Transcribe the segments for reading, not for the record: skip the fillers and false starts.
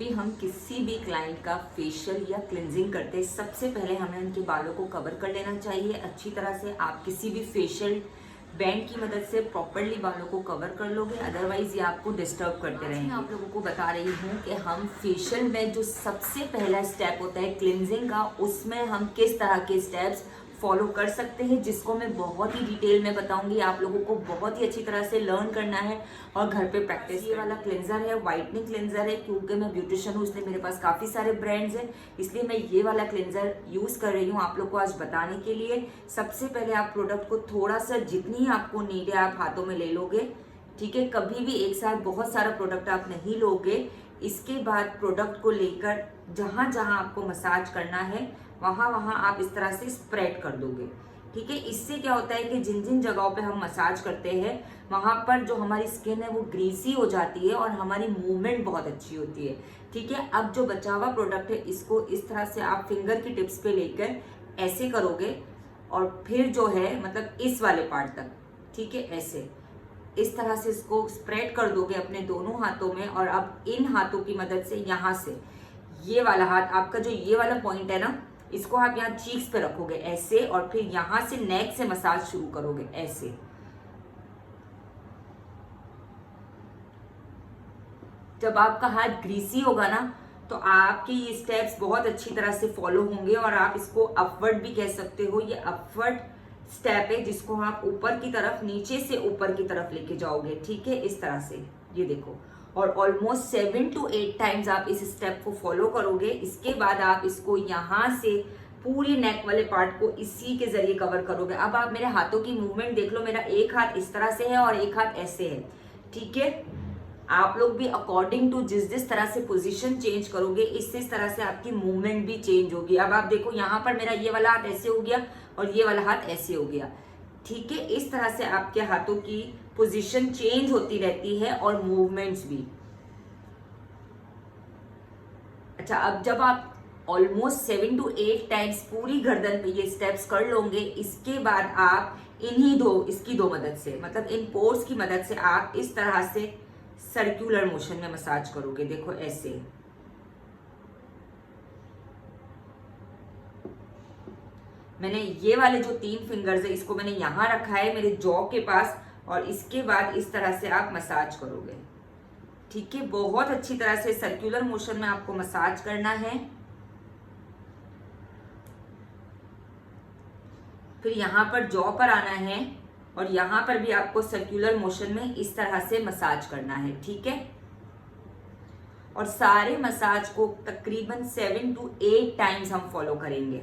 भी हम किसी भी क्लाइंट का फेशियल या क्लिनजिंग करते हैं, सबसे पहले हमें उनके बालों को कवर कर लेना चाहिए अच्छी तरह से। आप किसी भी फेशियल बैंड की मदद से प्रॉपरली बालों को कवर कर लोगे, अदरवाइज ये आपको डिस्टर्ब करते रहेंगे। मैं आप लोगों को बता रही हूँ कि हम फेशियल में जो सबसे पहला स्टेप होता है क्लिनजिंग का, उसमें हम किस तरह के स्टेप्स फॉलो कर सकते हैं, जिसको मैं बहुत ही डिटेल में बताऊंगी। आप लोगों को बहुत ही अच्छी तरह से लर्न करना है और घर पे प्रैक्टिस। ये वाला क्लेंजर है, वाइटनिंग क्लेंजर है, क्योंकि मैं ब्यूटिशियन हूँ इसलिए मेरे पास काफ़ी सारे ब्रांड्स हैं, इसलिए मैं ये वाला क्लेंजर यूज़ कर रही हूँ आप लोग को आज बताने के लिए। सबसे पहले आप प्रोडक्ट को थोड़ा सा, जितनी आपको नीड है आप हाथों में ले लोगे, ठीक है। कभी भी एक साथ बहुत सारा प्रोडक्ट आप नहीं लोगे। इसके बाद प्रोडक्ट को लेकर जहाँ जहाँ आपको मसाज करना है वहाँ वहाँ आप इस तरह से स्प्रेड कर दोगे, ठीक है। इससे क्या होता है कि जिन जिन जगहों पे हम मसाज करते हैं वहाँ पर जो हमारी स्किन है वो ग्रीसी हो जाती है और हमारी मूवमेंट बहुत अच्छी होती है, ठीक है। अब जो बचा हुआ प्रोडक्ट है इसको इस तरह से आप फिंगर की टिप्स पे लेकर ऐसे करोगे और फिर जो है मतलब इस वाले पार्ट तक, ठीक है, ऐसे इस तरह से इसको स्प्रेड कर दोगे अपने दोनों हाथों में। और अब इन हाथों की मदद से यहाँ से ये वाला हाथ, आपका जो ये वाला पॉइंट है ना, इसको आप यहाँ चीक्स पे रखोगे ऐसे, और फिर यहाँ से नेक से मसाज शुरू करोगे ऐसे। जब आपका हाथ ग्रीसी होगा ना तो आपके ये स्टेप्स बहुत अच्छी तरह से फॉलो होंगे और आप इसको अपवर्ड भी कह सकते हो। ये अपवर्ड स्टेप है जिसको आप ऊपर की तरफ, नीचे से ऊपर की तरफ लेके जाओगे, ठीक है, इस तरह से। ये देखो, और ऑलमोस्ट 7 to 8 टाइम्स आप इस स्टेप को फॉलो करोगे। इसके बाद आप इसको यहाँ से पूरी नेक वाले पार्ट को इसी के जरिए कवर करोगे। अब आप मेरे हाथों की मूवमेंट देख लो, मेरा एक हाथ इस तरह से है और एक हाथ ऐसे है, ठीक है। आप लोग भी अकॉर्डिंग टू जिस जिस तरह से पोजीशन चेंज करोगे, इस तरह से आपकी मूवमेंट भी चेंज होगी। अब आप देखो यहाँ पर मेरा ये वाला हाथ ऐसे हो गया और ये वाला हाथ ऐसे हो गया, ठीक है। इस तरह से आपके हाथों की पोजीशन चेंज होती रहती है और मूवमेंट्स भी। अच्छा, अब जब आप ऑलमोस्ट 7 to 8 टाइम्स पूरी गर्दन पे ये स्टेप्स कर लोगे, इसके बाद आप इसकी दो मदद से, मतलब इन पोर्स की मदद से आप इस तरह से सर्कुलर मोशन में मसाज करोगे। देखो ऐसे, मैंने ये वाले जो 3 फिंगर्स है इसको मैंने यहाँ रखा है मेरे जॉ के पास, और इसके बाद इस तरह से आप मसाज करोगे, ठीक है। बहुत अच्छी तरह से सर्कुलर मोशन में आपको मसाज करना है। फिर यहाँ पर जॉ पर आना है और यहाँ पर भी आपको सर्कुलर मोशन में इस तरह से मसाज करना है, ठीक है। और सारे मसाज को तकरीबन 7 to 8 टाइम्स हम फॉलो करेंगे।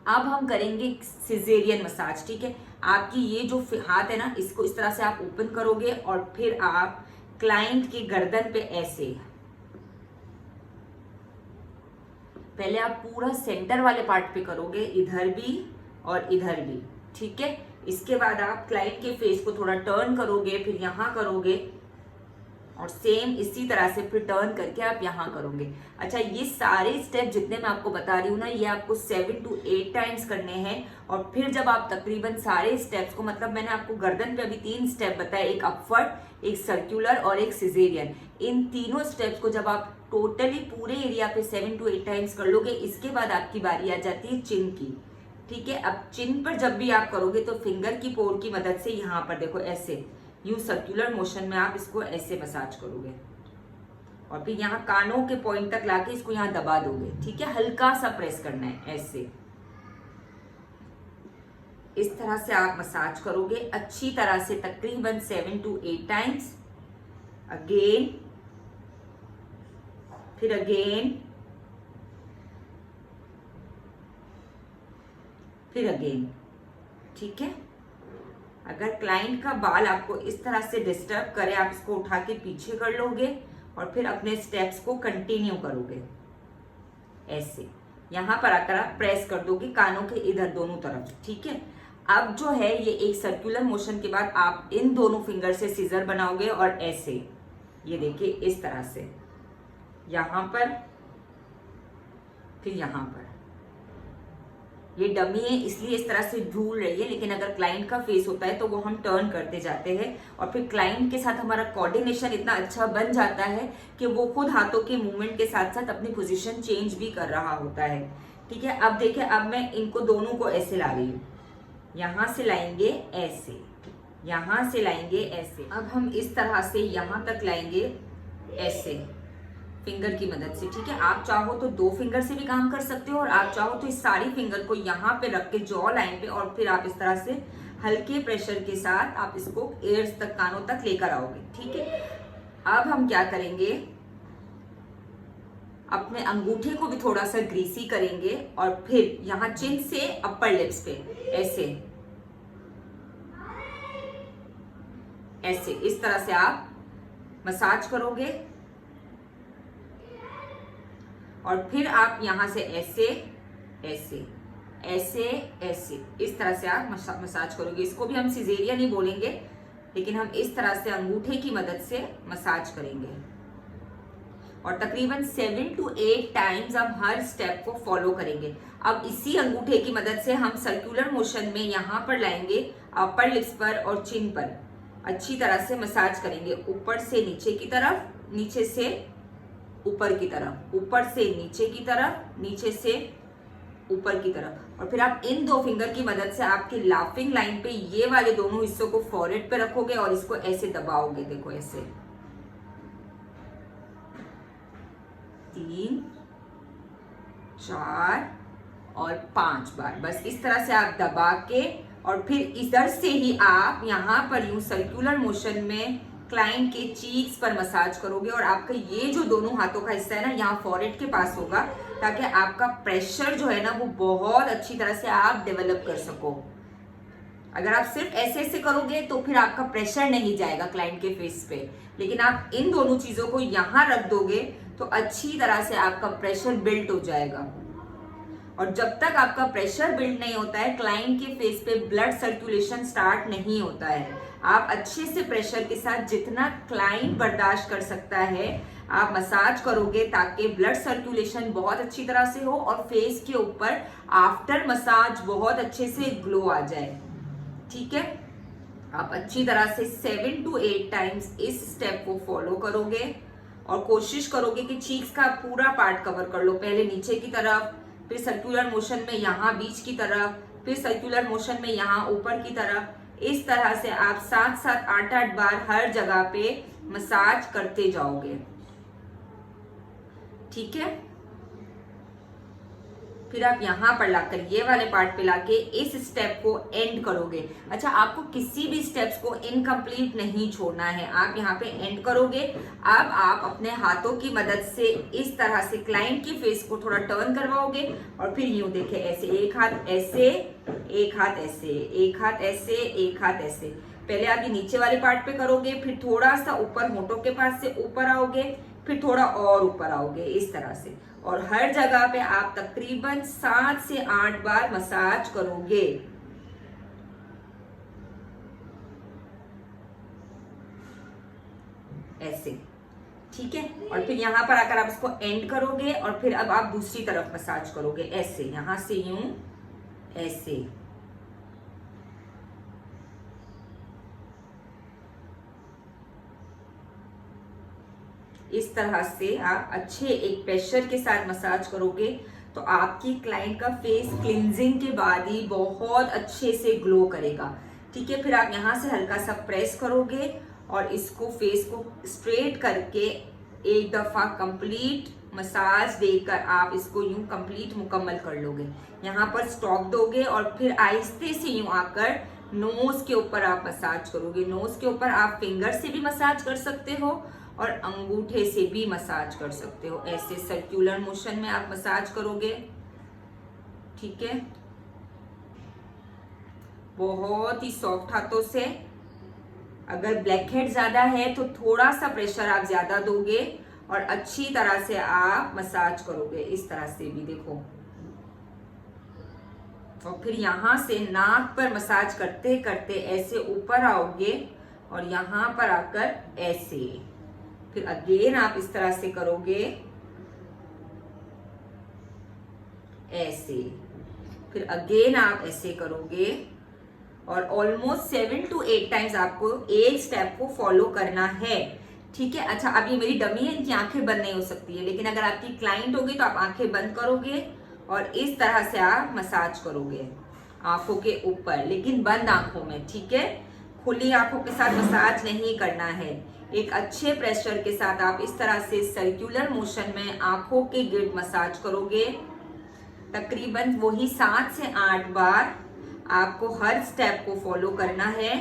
अब हम करेंगे सिजेरियन मसाज, ठीक है। आपकी ये जो हाथ है ना, इसको इस तरह से आप ओपन करोगे और फिर आप क्लाइंट की गर्दन पे ऐसे, पहले आप पूरा सेंटर वाले पार्ट पे करोगे, इधर भी और इधर भी, ठीक है। इसके बाद आप क्लाइंट के फेस को थोड़ा टर्न करोगे, फिर यहाँ करोगे और सेम इसी तरह से फिर टर्न करके आप यहाँ करोगे। अच्छा, ये सारे स्टेप जितने मैं आपको बता रही हूँ ना, ये आपको 7 to 8 टाइम्स करने हैं। और फिर जब आप तकरीबन सारे स्टेप्स को, मतलब मैंने आपको गर्दन पे अभी 3 स्टेप बताए, एक अपवर्ड, एक सर्कुलर और एक सिजेरियन, इन तीनों स्टेप्स को जब आप टोटली पूरे एरिया पे 7 to 8 टाइम्स कर लोगे, इसके बाद आपकी बारी आ जाती है चिन की, ठीक है। अब चिन पर जब भी आप करोगे तो फिंगर की पोर की मदद से यहाँ पर देखो ऐसे, यूं सर्कुलर मोशन में आप इसको ऐसे मसाज करोगे और फिर यहाँ कानों के पॉइंट तक लाके इसको यहाँ दबा दोगे, ठीक है। हल्का सा प्रेस करना है ऐसे, इस तरह से आप मसाज करोगे अच्छी तरह से तकरीबन 7 to 8 टाइम्स। अगेन, फिर अगेन, फिर अगेन, ठीक है। अगर क्लाइंट का बाल आपको इस तरह से डिस्टर्ब करे, आप इसको उठा के पीछे कर लोगे और फिर अपने स्टेप्स को कंटिन्यू करोगे ऐसे। यहाँ पर आकर आप प्रेस कर दोगे कानों के इधर दोनों तरफ, ठीक है। अब जो है ये एक सर्कुलर मोशन के बाद आप इन दोनों फिंगर से सीजर बनाओगे और ऐसे, ये देखिए इस तरह से, यहाँ पर, फिर यहाँ पर, ये डमी है इसलिए इस तरह से झूल रही है, लेकिन अगर क्लाइंट का फेस होता है तो वो हम टर्न करते जाते हैं और फिर क्लाइंट के साथ हमारा कोऑर्डिनेशन इतना अच्छा बन जाता है कि वो खुद हाथों के मूवमेंट के साथ साथ अपनी पोजीशन चेंज भी कर रहा होता है। ठीक है, अब देखिए, अब मैं इनको दोनों को ऐसे ला रही हूँ, यहां से लाएंगे ऐसे, यहां से लाएंगे ऐसे, अब हम इस तरह से यहां तक लाएंगे ऐसे फिंगर की मदद से। ठीक है, आप चाहो तो 2 फिंगर से भी काम कर सकते हो और आप चाहो तो इस सारी फिंगर को यहाँ पे रख के जॉ लाइन पे और फिर आप इस तरह से हल्के प्रेशर के साथ आप इसको एयर्स तक, कानों तक लेकर आओगे। ठीक है, अब हम क्या करेंगे, अपने अंगूठे को भी थोड़ा सा ग्रीसी करेंगे और फिर यहाँ चिन से अपर लिप्स पे ऐसे ऐसे इस तरह से आप मसाज करोगे और फिर आप यहां से ऐसे ऐसे ऐसे ऐसे इस तरह से आप मसाज करोगे। इसको भी हम सिजेरियन ही बोलेंगे, लेकिन हम इस तरह से अंगूठे की मदद से मसाज करेंगे और तकरीबन 7 to 8 टाइम्स हम हर स्टेप को फॉलो करेंगे। अब इसी अंगूठे की मदद से हम सर्कुलर मोशन में यहाँ पर लाएंगे, अपर लिप्स पर और चिन पर अच्छी तरह से मसाज करेंगे, ऊपर से नीचे की तरफ, नीचे से ऊपर की तरफ, ऊपर से नीचे की तरफ, नीचे से ऊपर की तरफ। और फिर आप इन 2 फिंगर की मदद से आपकी लाफिंग लाइन पे ये वाले दोनों हिस्सों को फॉरहेड पे रखोगे और इसको ऐसे दबाओगे। देखो ऐसे 3 4 और 5 बार, बस इस तरह से आप दबा के और फिर इधर से ही आप यहाँ पर यूं सर्कुलर मोशन में क्लाइंट के चीक्स पर मसाज करोगे और आपका ये जो दोनों हाथों का हिस्सा है ना, यहाँ फॉरहेड के पास होगा, ताकि आपका प्रेशर जो है ना वो बहुत अच्छी तरह से आप डेवलप कर सको। अगर आप सिर्फ ऐसे ऐसे करोगे तो फिर आपका प्रेशर नहीं जाएगा क्लाइंट के फेस पे, लेकिन आप इन दोनों चीजों को यहाँ रख दोगे तो अच्छी तरह से आपका प्रेशर बिल्ड हो जाएगा। और जब तक आपका प्रेशर बिल्ड नहीं होता है, क्लाइंट के फेस पे ब्लड सर्कुलेशन स्टार्ट नहीं होता है। आप अच्छे से प्रेशर के साथ जितना क्लाइंट बर्दाश्त कर सकता है आप मसाज करोगे, ताकि ब्लड सर्कुलेशन बहुत अच्छी तरह से हो और फेस के ऊपर आफ्टर मसाज बहुत अच्छे से ग्लो आ जाए। ठीक है, आप अच्छी तरह से 7 to 8 टाइम्स इस स्टेप को फॉलो करोगे और कोशिश करोगे कि चीक्स का पूरा पार्ट कवर कर लो। पहले नीचे की तरफ, फिर सर्कुलर मोशन में यहाँ बीच की तरफ, फिर सर्कुलर मोशन में यहाँ ऊपर की तरफ। इस तरह से आप 7-7 8-8 बार हर जगह पे मसाज करते जाओगे। ठीक है, फिर आप यहाँ पर लाकर ये वाले पार्ट पे लाके इस स्टेप को एंड करोगे। अच्छा, आपको किसी भी स्टेप्स को इनकम्प्लीट नहीं छोड़ना है, आप यहाँ पे एंड करोगे। अब आप अपने हाथों की मदद से इस तरह से क्लाइंट की फेस को थोड़ा टर्न करवाओगे और फिर यूं देखे ऐसे, एक हाथ ऐसे, एक हाथ ऐसे, एक हाथ ऐसे, एक हाथ ऐसे। पहले आप ये नीचे वाले पार्ट पे करोगे, फिर थोड़ा सा ऊपर होठों के पास से ऊपर आओगे, फिर थोड़ा और ऊपर आओगे इस तरह से। और हर जगह पे आप तकरीबन 7 से 8 बार मसाज करोगे। ऐसे, ठीक है। और फिर यहाँ पर आकर आप इसको एंड करोगे और फिर अब आप दूसरी तरफ मसाज करोगे ऐसे, यहां से यूं ऐसे। इस तरह से आप अच्छे एक प्रेशर के साथ मसाज करोगे तो आपकी क्लाइंट का फेस क्लिनजिंग के बाद ही बहुत अच्छे से ग्लो करेगा। ठीक है, फिर आप यहाँ से हल्का सा प्रेस करोगे और इसको फेस को स्ट्रेट करके एक दफा कंप्लीट मसाज देकर आप इसको यूं कंप्लीट मुकम्मल कर लोगे। यहाँ पर स्टॉप दोगे और फिर आहिस्ते से यूं आकर नोज के ऊपर आप मसाज करोगे। नोज के ऊपर आप फिंगर से भी मसाज कर सकते हो और अंगूठे से भी मसाज कर सकते हो। ऐसे सर्कुलर मोशन में आप मसाज करोगे। ठीक है, बहुत ही सॉफ्ट हाथों से। अगर ब्लैक हेड ज्यादा है तो थोड़ा सा प्रेशर आप ज्यादा दोगे और अच्छी तरह से आप मसाज करोगे। इस तरह से भी देखो, और फिर यहां से नाक पर मसाज करते करते ऐसे ऊपर आओगे और यहां पर आकर ऐसे, फिर अगेन आप इस तरह से करोगे ऐसे, फिर अगेन आप ऐसे करोगे और ऑलमोस्ट 7 to 8 टाइम्स आपको एक स्टेप को फॉलो करना है। ठीक है। अच्छा, अब ये मेरी डमी है, इनकी आंखें बंद नहीं हो सकती है, लेकिन अगर आपकी क्लाइंट होगी तो आप आंखें बंद करोगे और इस तरह से आप मसाज करोगे आंखों के ऊपर, लेकिन बंद आंखों में। ठीक है, खुली आंखों के साथ मसाज नहीं करना है। एक अच्छे प्रेशर के साथ आप इस तरह से सर्कुलर मोशन में आंखों के गिर्द मसाज करोगे। तकरीबन वही 7 से 8 बार आपको हर स्टेप को फॉलो करना है।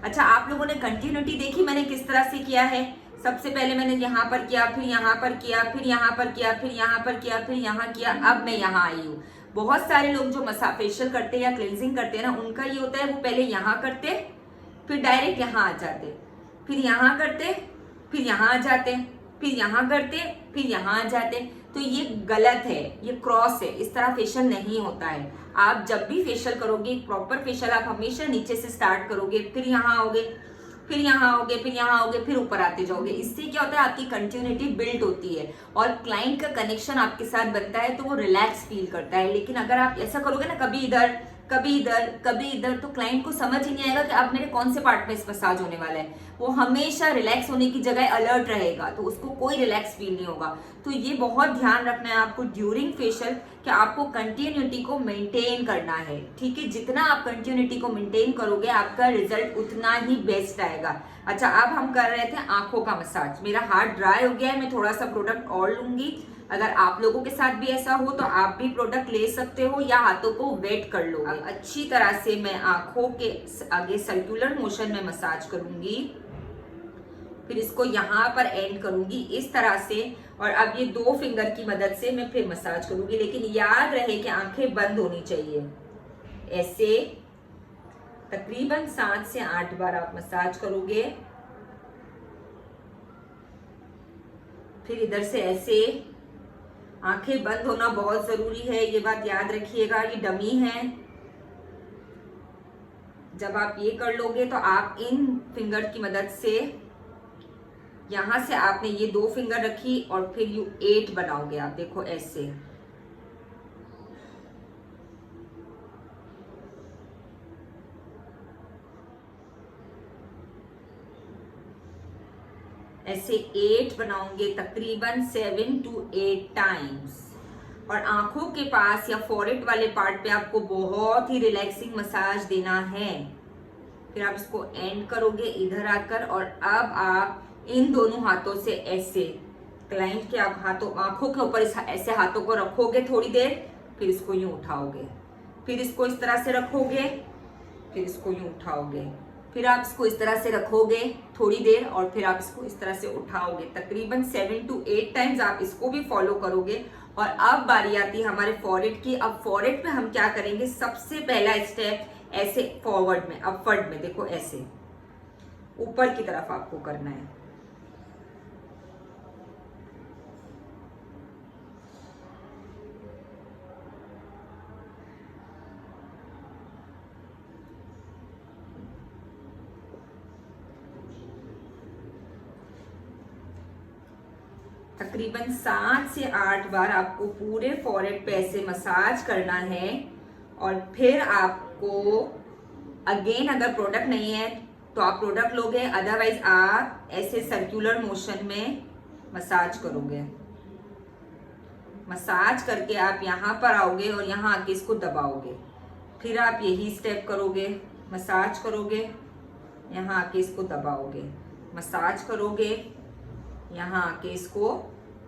अच्छा, आप लोगों ने कंटिन्यूटी देखी मैंने किस तरह से किया है? सबसे पहले मैंने यहाँ पर किया, फिर यहाँ पर किया, फिर यहाँ पर किया, फिर यहाँ पर किया, फिर यहाँ किया, अब मैं यहाँ आई हूँ। बहुत सारे लोग जो फेशियल करते हैं या क्लिनजिंग करते हैं ना, उनका ये होता है वो पहले यहाँ करते, फिर डायरेक्ट यहाँ आ जाते, फिर यहाँ करते, फिर यहाँ आ जाते, फिर यहाँ करते, फिर यहाँ आ जाते। तो ये गलत है, ये क्रॉस है, इस तरह फेशियल नहीं होता है। आप जब भी फेशियल करोगे, प्रॉपर फेशियल आप हमेशा नीचे से स्टार्ट करोगे, फिर यहाँ आओगे, फिर यहाँ आओगे, फिर यहाँ आओगे, फिर ऊपर आते जाओगे। इससे क्या होता है, आपकी कंटिन्यूटी बिल्ड होती है और क्लाइंट का कनेक्शन आपके साथ बनता है, तो वो रिलैक्स फील करता है। लेकिन अगर आप ऐसा करोगे ना, कभी इधर कभी इधर कभी इधर, तो क्लाइंट को समझ ही नहीं आएगा कि अब मेरे कौन से पार्ट में मसाज होने वाला है। वो हमेशा रिलैक्स होने की जगह अलर्ट रहेगा, तो उसको कोई रिलैक्स फील नहीं होगा। तो ये बहुत ध्यान रखना है आपको ड्यूरिंग फेशियल कि आपको कंटिन्यूटी को मेंटेन करना है। ठीक है, जितना आप कंटिन्यूटी को मेंटेन करोगे आपका रिजल्ट उतना ही बेस्ट आएगा। अच्छा, अब हम कर रहे थे आंखों का मसाज। मेरा हाथ ड्राई हो गया है, मैं थोड़ा सा प्रोडक्ट और लूंगी। अगर आप लोगों के साथ भी ऐसा हो तो आप भी प्रोडक्ट ले सकते हो या हाथों को वेट कर लो। अब अच्छी तरह से मैं आंखों के आगे सर्कुलर मोशन में मसाज करूंगी, फिर इसको यहाँ पर एंड करूंगी इस तरह से, और अब ये 2 फिंगर की मदद से मैं फिर मसाज करूंगी। लेकिन याद रहे कि आंखें बंद होनी चाहिए। ऐसे तकरीबन 7 से 8 बार आप मसाज करोगे। फिर इधर से ऐसे, आंखें बंद होना बहुत जरूरी है, ये बात याद रखिएगा। ये डमी है, जब आप ये कर लोगे तो आप इन फिंगर की मदद से, यहां से आपने ये 2 फिंगर रखी और फिर यू 8 बनाओगे। आप देखो ऐसे, ऐसे 8 बनाओगे तकरीबन 7 to 8 टाइम्स। और आंखों के पास या फॉरहेड वाले पार्ट पे आपको बहुत ही रिलैक्सिंग मसाज देना है। फिर आप इसको एंड करोगे इधर आकर, और अब आप इन दोनों हाथों से ऐसे क्लाइंट के आप हाथों आंखों के ऊपर ऐसे हाथों को रखोगे थोड़ी देर, फिर इसको यूं उठाओगे, फिर इसको इस तरह से रखोगे, फिर इसको यूं उठाओगे, फिर आप इसको इस तरह से रखोगे थोड़ी देर और फिर आप इसको इस तरह से उठाओगे। तकरीबन 7 to 8 टाइम्स आप इसको भी फॉलो करोगे। और अब बारी आती है हमारे फॉरहेड की। अब फॉरहेड पे हम क्या करेंगे, सबसे पहला स्टेप ऐसे फॉरवर्ड में, अपवर्ड में, देखो ऐसे ऊपर की तरफ आपको करना है। तकरीबन 7 से 8 बार आपको पूरे फॉरहेड पे ऐसे मसाज करना है। और फिर आपको अगेन, अगर प्रोडक्ट नहीं है तो आप प्रोडक्ट लोगे, अदरवाइज आप ऐसे सर्कुलर मोशन में मसाज करोगे। मसाज करके आप यहाँ पर आओगे और यहाँ आके इसको दबाओगे। फिर आप यही स्टेप करोगे, मसाज करोगे, यहाँ आके इसको दबाओगे, मसाज करोगे, यहाँ आके इसको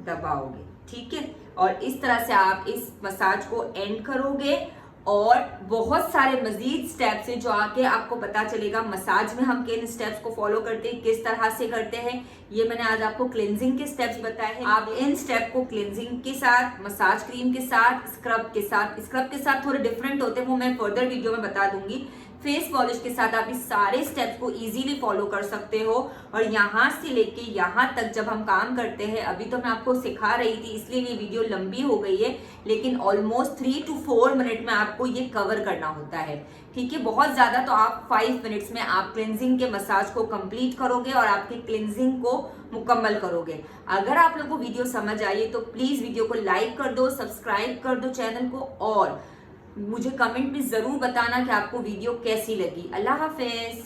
दबाओगे। ठीक है, और इस तरह से आप इस मसाज को एंड करोगे। और बहुत सारे मजीद स्टेप्स हैं जो आके आपको पता चलेगा मसाज में हम किन स्टेप्स को फॉलो करते हैं, किस तरह से करते हैं। ये मैंने आज आपको क्लिनजिंग के स्टेप्स बताए हैं। आप इन स्टेप को क्लिनजिंग के साथ, मसाज क्रीम के साथ, स्क्रब के साथ थोड़े डिफरेंट होते हैं, वो मैं फर्दर वीडियो में बता दूंगी फेस पॉलिश के साथ आप इस सारे स्टेप्स को इजीली फॉलो कर सकते हो। और यहाँ से लेके यहाँ तक जब हम काम करते हैं, अभी तो मैं आपको सिखा रही थी इसलिए ये वीडियो लंबी हो गई है, लेकिन ऑलमोस्ट 3 to 4 मिनट में आपको ये कवर करना होता है। ठीक है, बहुत ज्यादा तो आप 5 मिनट्स में आप क्लिनजिंग के मसाज को कंप्लीट करोगे और आपके क्लिनजिंग को मुकम्मल करोगे। अगर आप लोगों को वीडियो समझ आई तो प्लीज वीडियो को लाइक कर दो, सब्सक्राइब कर दो चैनल को, और मुझे कमेंट में जरूर बताना कि आपको वीडियो कैसी लगी। अल्लाह हाफिज।